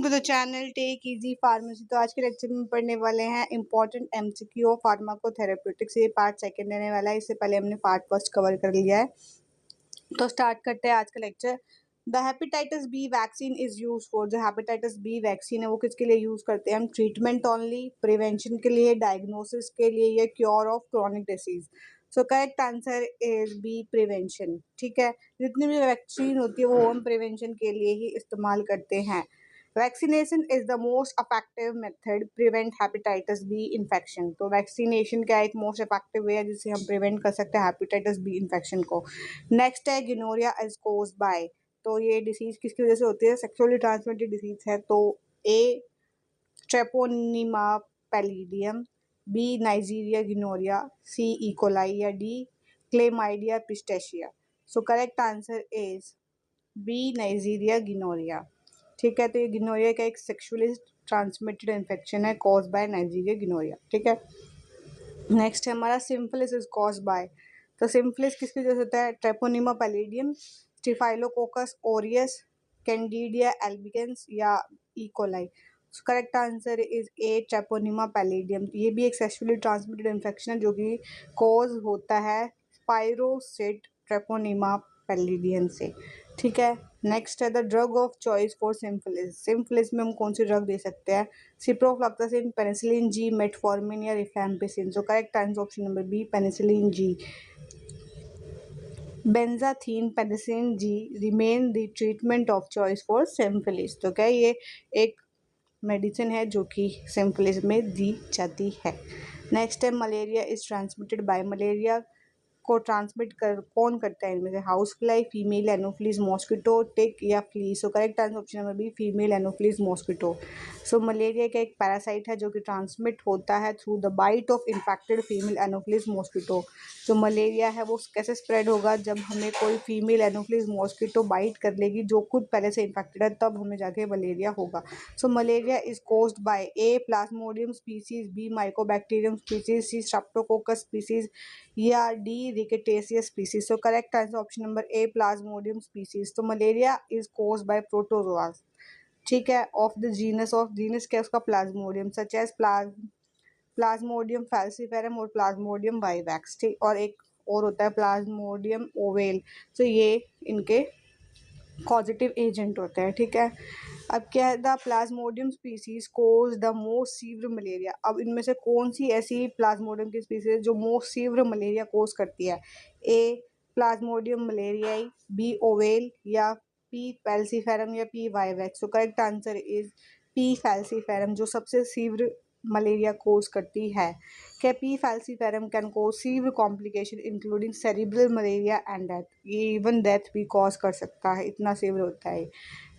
Welcome to the channel take easy pharmacy. तो आज के लेक्चर में पढ़ने वाले हैं इंपॉर्टेंट एमसीक्यू ऑफ फार्माकोथेरेप्यूटिक्स। ये पार्ट सेकंड देने वाला है, इससे पहले हमने पार्ट फर्स्ट कवर कर लिया है। तो स्टार्ट करते हैं आज का lecture. The hepatitis B vaccine is use for, जो हेपेटाइटिस बी वैक्सीन है वो किसके लिए यूज करते हैं हम? ट्रीटमेंट ओनली, प्रिवेंशन के लिए, डायग्नोसिस के लिए, या cure of chronic disease. So correct answer is B, prevention. ठीक है, जितनी भी वैक्सीन होती है वो हम प्रिवेंशन के लिए ही इस्तेमाल करते हैं। Vaccination is the most effective method prevent hepatitis B infection. तो वैक्सीनेशन क्या एक मोस्ट इफेक्टिव वे है जिससे हम प्रिवेंट कर सकते हैं हेपेटाइटिस बी इन्फेक्शन को। नेक्स्ट है गिनोरिया इज कोज्ड बाय। तो ये डिसीज किसकी वजह से होती है? सेक्सुअली ट्रांसमिटेड डिसीज है। तो A Treponema pallidum, B Neisseria gonorrhoeae, C E coli, या D Chlamydia psittaci. So correct answer is B Neisseria gonorrhoeae. ठीक है, तो ये गिनोरिया का एक सेक्सुअली ट्रांसमिटेड इन्फेक्शन है कॉज बाय नाइजीरिया गिनोरिया। ठीक है, नेक्स्ट है हमारा सिम्फिलिस इज कॉज बाय। तो सिम्फिलिस किसकी वजह से होता है? ट्रेपोनिमा पैलिडियम, स्टिफाइलोकोकस ओरियस, कैंडिडिया एल्बिगेंस, या E coli. Correct answer is A Treponema palladium. ये भी एक सेक्सुअली ट्रांसमिटेड इन्फेक्शन है जो कि कॉज होता है स्पाइरोसिट ट्रेपोनिमा पैलिडियम से। ठीक है, नेक्स्ट है the drug of choice for syphilis. Syphilis में हम कौन सी ड्रग दे सकते हैं? सिप्रोफ्लॉक्सासिन, पेनिसिलिन जी, मेटफॉर्मिन, या rifampicin. So correct answer option number B, penicillin G. Benzathine penicillin G remain the treatment of choice for syphilis. तो क्या ये एक मेडिसिन है जो कि सिम्फिलिस में दी जाती है। नेक्स्ट है malaria is transmitted by. Malaria को ट्रांसमिट कौन करता है इनमें से? House fly, female Anopheles mosquito, tick, या flea. So correct answer option number B, female Anopheles mosquito. So malaria का एक पैरासाइट है जो कि ट्रांसमिट होता है through the bite of infected female Anopheles mosquito. जो मलेरिया है वो कैसे स्प्रेड होगा? जब हमें कोई फीमेल एनोफिलीज मॉस्किटो बाइट कर लेगी जो खुद पहले से इन्फेक्टेड है, तब हमें जाके मलेरिया होगा। So malaria is caused by A Plasmodium species, B Mycobacterium species, C Streptococcus species, या D Rickettsia species. So correct answer option number A, Plasmodium species. तो malaria is caused by protozoas. ठीक है, of the genus क्या है उसका? Plasmodium, such as Plasmodium falciparum और Plasmodium vivax. ठीक, और एक और होता है प्लाज्मोडियम ओवेल। तो ये इनके पॉजिटिव एजेंट होते हैं। ठीक है, अब क्या है? The plasmodium species cause the most severe malaria. अब इनमें से कौन सी ऐसी प्लाज्मोडियम की स्पीसीज जो मोस्ट सीवियर मलेरिया कोज करती है? A plasmodium malariae, B ovale, या पी फैल्सीफेरम, या P vivax. So correct answer is P falciparum, जो सबसे सीवियर मलेरिया कोज करती है। क्या P falciparum can cause severe complication including cerebral malaria and death. ये इवन डेथ भी cause कर सकता है, इतना सीवियर होता है।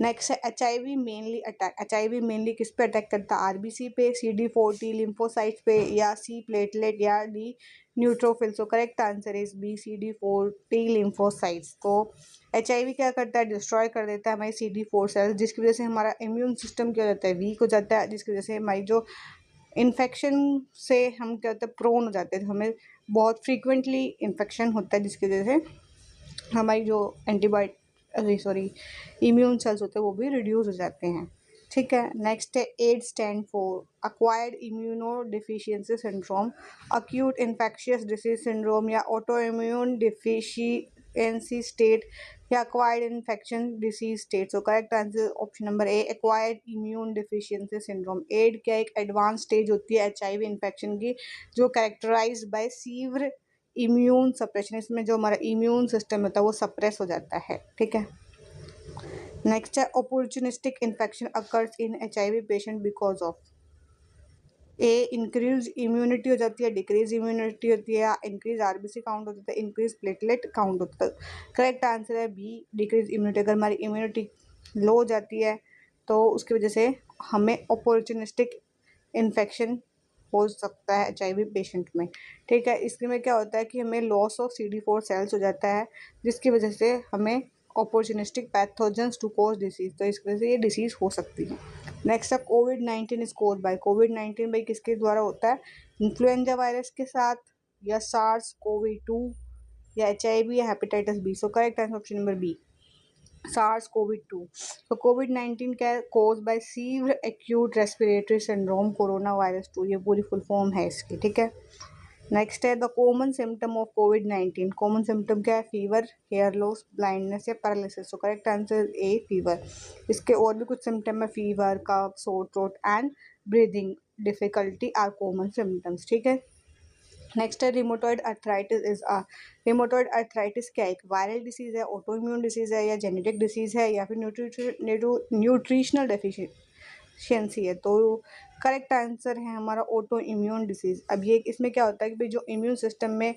नेक्स्ट है HIV mainly attack. HIV mainly किस पे अटैक करता है? RBC पे, CD4 T लिम्फोसाइट्स पे, या सी प्लेटलेट, या D neutrophil. So correct answer is B, CD4 T lymphocytes. तो HIV क्या करता है? डिस्ट्रॉय कर देता है हमारी CD4 सेल्स, जिसकी वजह से हमारा इम्यून सिस्टम क्या हो जाता है? वीक हो जाता है, जिसकी वजह से हमारी जो इन्फेक्शन से हम क्या होता है? प्रोन हो जाते हैं। तो हमें बहुत फ्रीक्वेंटली इन्फेक्शन होता है, जिसकी वजह से हमारी जो इम्यून सेल्स होते हैं वो भी रिड्यूस हो जाते हैं। ठीक है, नेक्स्ट है AIDS stand for acquired immuno deficiency syndrome, acute infectious disease syndrome, या ऑटो इम्यून डिफिशियंसी स्टेट, या acquired infection disease state. So correct answer option number A, acquired immune deficiency syndrome. AIDS क्या एक advance stage होती है HIV infection की, जो characterized by severe immune suppression. इसमें जो हमारा इम्यून सिस्टम होता है वो सप्रेस हो जाता है। ठीक है, नेक्स्ट है opportunistic infection occurs in HIV patient because of. A increase immunity हो जाती है, डिक्रीज इम्यूनिटी होती है, या इंक्रीज RBC काउंट होता है, इंक्रीज प्लेटलेट काउंट होता है। करेक्ट आंसर है बी, डिक्रीज इम्यूनिटी। अगर हमारी इम्यूनिटी लो हो जाती है तो उसकी वजह से हमें अपॉर्चुनिस्टिक इन्फेक्शन हो सकता है HIV पेशेंट में। ठीक है, इसमें क्या होता है कि हमें लॉस ऑफ CD4 सेल्स हो जाता है, जिसकी वजह से हमें opportunistic pathogens to cause disease. तो इस वजह से ये डिसीज हो सकती है। नेक्स्ट है कोविड-19 इज कॉज बाय। कोविड-19 भाई किसके द्वारा होता है? इन्फ्लुएंजा वायरस के साथ, या SARS-CoV-2, या HIV, या hepatitis B. So correct answer option number B. SARS-CoV-2। तो कोविड-19 क्या है? Caused by severe acute respiratory syndrome corona virus 2, ये पूरी फुल फॉर्म है इसकी, ठीक है। नेक्स्ट है द कॉमन सिम्टम ऑफ कोविड-19। कॉमन सिम्टम क्या है? फीवर, हेयर लॉस, ब्लाइंडनेस या पैरालिसिस। तो correct answer is A, fever. इसके और भी कुछ सिम्टम है, fever, cough, sore throat and breathing difficulty are common symptoms, ठीक है। नेक्स्ट है rheumatoid arthritis is a, rheumatoid arthritis क्या है? एक वायरल डिसीज है, ऑटो इम्यून डिसीज है या जेनेटिक डिसीज है या फिर न्यूट्रिशनल डेफिशिएंसी है। तो करेक्ट आंसर है हमारा ऑटो इम्यून डिसीज। अब ये इसमें क्या होता है कि भाई जो इम्यून सिस्टम में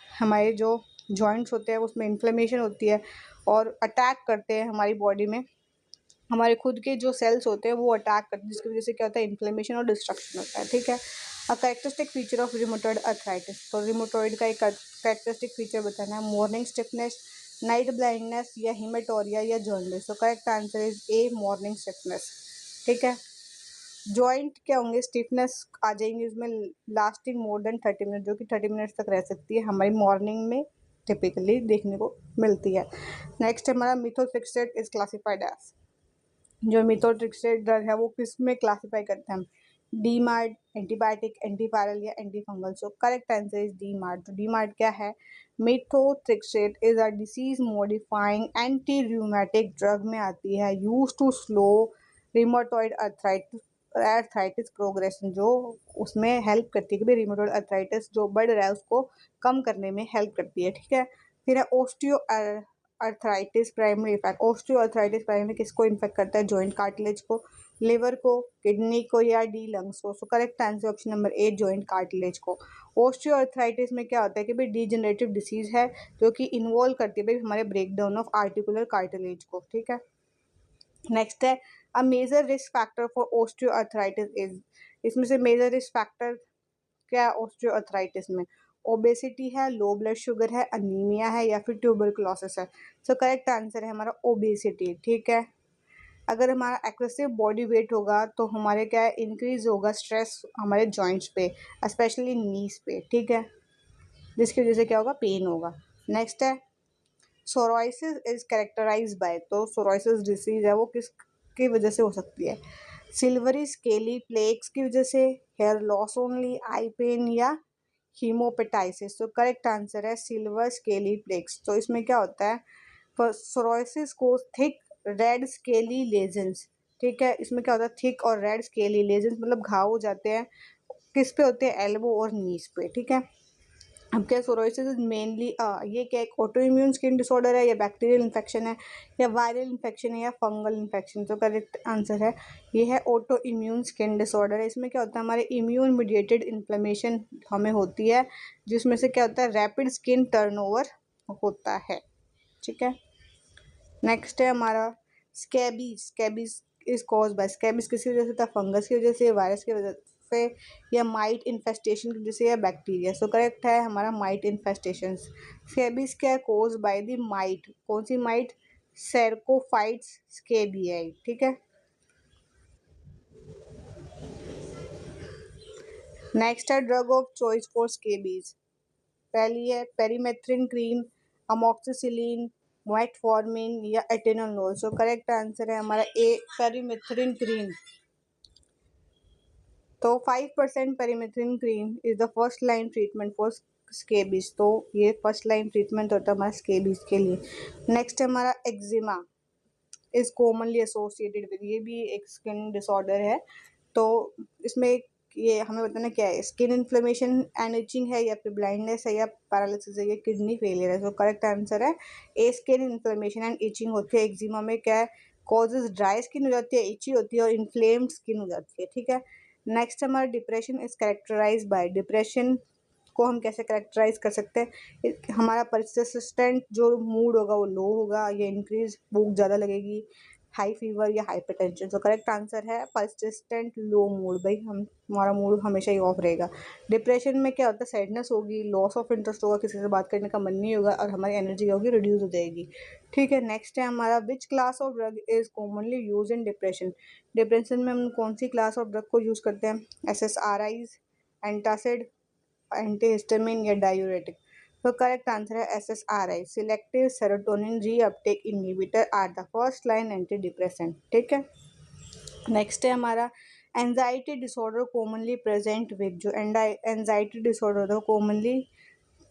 हमारे जो जॉइंट्स होते हैं उसमें इन्फ्लेमेशन होती है और अटैक करते हैं हमारी बॉडी में, हमारे खुद के जो सेल्स होते हैं वो अटैक करते हैं, जिसकी वजह से क्या होता है? इन्फ्लेमेशन और डिस्ट्रक्शन होता है, ठीक है। A characteristic feature of rheumatoid arthritis. तो रिमोटॉइड का एक कैरेक्टरिस्टिक फीचर बताना है, मॉर्निंग स्टिफनेस, नाइट ब्लाइंडनेस या हिमेटोरिया या जॉन्डिस। तो correct answer is A, morning stiffness, ठीक है। जॉइंट क्या होंगे? स्टिफनेस आ जाएंगे इसमें, लास्टिंग मोर देन 30 मिनट, जो कि 30 मिनट्स तक रह सकती है, हमारी मॉर्निंग में टिपिकली देखने को मिलती है। नेक्स्ट हमारा मिथोट्रिक्सेट इज क्लासिफाइड एज, जो मिथोट्रिक्सेट ड्रग है वो किस में क्लासिफाई करते हैं हम? डीमार्ड, एंटीबायोटिक, एंटीवायरल या antifungal. So correct answer is DMARD. तो डीमार्ड क्या है? Methotrexate is a disease modifying anti rheumatic drug में आती है, use to slow rheumatoid arthritis progression, जो उसमें हेल्प करती है कि भाई रिमोटॉइड अर्थराइटिस जो बढ़ रहा है उसको कम करने में हेल्प करती है, ठीक है। फिर है osteo arthritis primary effect. Osteo arthritis primary किसको इन्फेक्ट करता है? जॉइंट कार्टिलेज को, लिवर को, किडनी को या डी लंग्स को। सो करेक्ट आंसर ऑप्शन नंबर ए, जॉइंट कार्टिलेज को। ऑस्टियो अर्थराइटिस में क्या होता है कि भाई डीजनरेटिव डिसीज है जो कि इन्वॉल्व करती है भाई हमारे ब्रेकडाउन ऑफ आर्टिकुलर कार्टिलेज को, ठीक है। नेक्स्ट है a major risk factor for osteo arthritis is, इसमें से मेजर रिस्क फैक्टर क्या है ऑस्टियो अर्थराइटिस में? ओबेसिटी है, लो ब्लड शुगर है, अनीमिया है या फिर ट्यूबरकुलोसिस है। सो करेक्ट आंसर है हमारा ओबेसिटी, ठीक है। अगर हमारा एक्सेसिव बॉडी वेट होगा तो हमारे क्या है? इंक्रीज होगा स्ट्रेस हमारे जॉइंट्स पे, स्पेशली नीज पे, ठीक है, जिसकी वजह से क्या होगा? पेन होगा। नेक्स्ट है सोराइसिस इज कैरेक्टराइज बाय। तो सोराइसिस डिसीज है वो किस की वजह से हो सकती है? सिल्वरी स्केली प्लेक्स की वजह से, हेयर लॉस ओनली, आई पेन या हीमोपेटाइसिस। तो करेक्ट आंसर है सिल्वर स्केली प्लेक्स। तो इसमें क्या होता है? सोराइसिस को थिक रेड स्केली लेजन्स, ठीक है, इसमें क्या होता है? थिक और रेड स्केली लेजन्स मतलब घाव हो जाते हैं, किस पे होते हैं? एल्बो और नीज पे, ठीक है। अब क्या सोरोसिस इज मेनली ये क्या एक ऑटो इम्यून स्किन डिसऑर्डर है या बैक्टीरियल इन्फेक्शन है या वायरल इन्फेक्शन है या फंगल इन्फेक्शन? तो करेक्ट आंसर है ये है ऑटो इम्यून स्किन डिसऑर्डर है। इसमें क्या होता है? हमारे इम्यून मीडिएटेड इन्फ्लेमेशन हमें होती है, जिसमें से क्या होता है? रैपिड स्किन टर्नओवर होता है, ठीक है। नेक्स्ट है हमारा scabies. Scabies is cause by, scabies किसकी वजह से था? फंगस की वजह से, वायरस की वजह से या माइट इन्फेस्टेशन की वजह से या बैक्टीरिया। सो करेक्ट है हमारा माइट इन्फेस्टेशन। स्कैबीज क्या है? कॉज बाय द माइट, कौन सी माइट? सैरकोफाइट्स स्कैबियाई, ठीक है। नेक्स्ट है drug of choice for scabies. पहली है पेरीमेथ्रिन क्रीम, अमोक्सिसिलिन, मेटफॉर्मिन या एटेनोल। सो करेक्ट आंसर है हमारा ए, पेरीमेथ्रिन क्रीम। तो 5% permethrin cream is the first line treatment for scabies. तो ये फर्स्ट लाइन ट्रीटमेंट होता है हमारा स्केबीज के लिए। नेक्स्ट है हमारा eczema is commonly associated with, ये भी एक स्किन डिसऑर्डर है। तो इसमें ये हमें बताना क्या है? स्किन इन्फ्लेमेशन एंड इचिंग है या फिर ब्लाइंडनेस है या पैरालिसिस है या किडनी फेलियर है। तो करेक्ट आंसर है ए, स्किन इन्फ्लेमेशन एंड इचिंग होती है। एक्जिमा में क्या है? कॉजेज ड्राई स्किन हो जाती है, इची होती है और इन्फ्लेम्ड स्किन हो जाती है, ठीक है। नेक्स्ट हमारा depression is characterize by. Depression को हम कैसे करेक्टराइज कर सकते हैं? हमारा परसिस्टेंट जो मूड होगा वो लो होगा या इंक्रीज भूख ज़्यादा लगेगी, हाई फीवर या हाइपरटेंशन। तो करेक्ट आंसर है परसिस्टेंट लो मूड, भाई हम हमारा मूड हमेशा ही ऑफ रहेगा। डिप्रेशन में क्या होता है? सैडनेस होगी, लॉस ऑफ इंटरेस्ट होगा, किसी से बात करने का मन नहीं होगा और हमारी एनर्जी होगी रिड्यूस हो जाएगी, ठीक है। नेक्स्ट है हमारा which class of drug is commonly use in depression. Depression में हम कौन सी क्लास ऑफ ड्रग को यूज़ करते हैं? SSRIs, एंटासिड, एंटीहिस्टामिन या डायूरेटिक। तो करेक्ट आंसर है SSRI, selective serotonin reuptake inhibitor are the first line anti depressant. ठीक है, नेक्स्ट है हमारा anxiety disorder commonly present with, जो एंजाइटी डिसऑर्डर होता है कॉमनली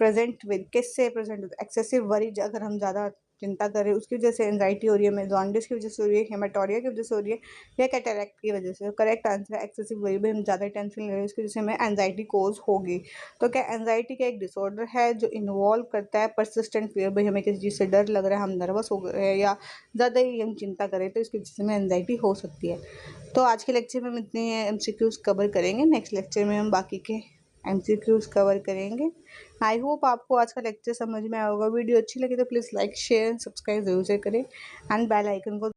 प्रेजेंट विद, किससे प्रेजेंट होता है? एक्सेसिव वरी, अगर हम ज़्यादा चिंता करें उसकी वजह से एंजाइटी हो रही है, हमें जॉन्डिस की वजह से हो रही है, हेमाटोरिया की वजह से हो रही है, या कैटरैक्ट की वजह से। करेक्ट आंसर है एक्सेसिव वरी, भाई हम ज़्यादा टेंशन ले रहे हैं उसकी वजह से हमें एंजाइटी कोज होगी। तो क्या एंजाइटी का एक डिसऑर्डर है जो इन्वॉल्व करता है परसिस्टेंट फियर, भाई हमें किसी चीज़ से डर लग रहा है, हम नर्वस हो गए या ज़्यादा ही हम चिंता करें तो इसकी वजह से हमें एंजाइटी हो सकती है। तो आज के लेक्चर में हम इतने MCQs कवर करेंगे, नेक्स्ट लेक्चर में हम बाकी के MCQs कवर करेंगे। आई होप आपको आज का लेक्चर समझ में आया होगा। वीडियो अच्छी लगी तो प्लीज़ लाइक शेयर सब्सक्राइब ज़रूर से करें एंड बेल आइकन को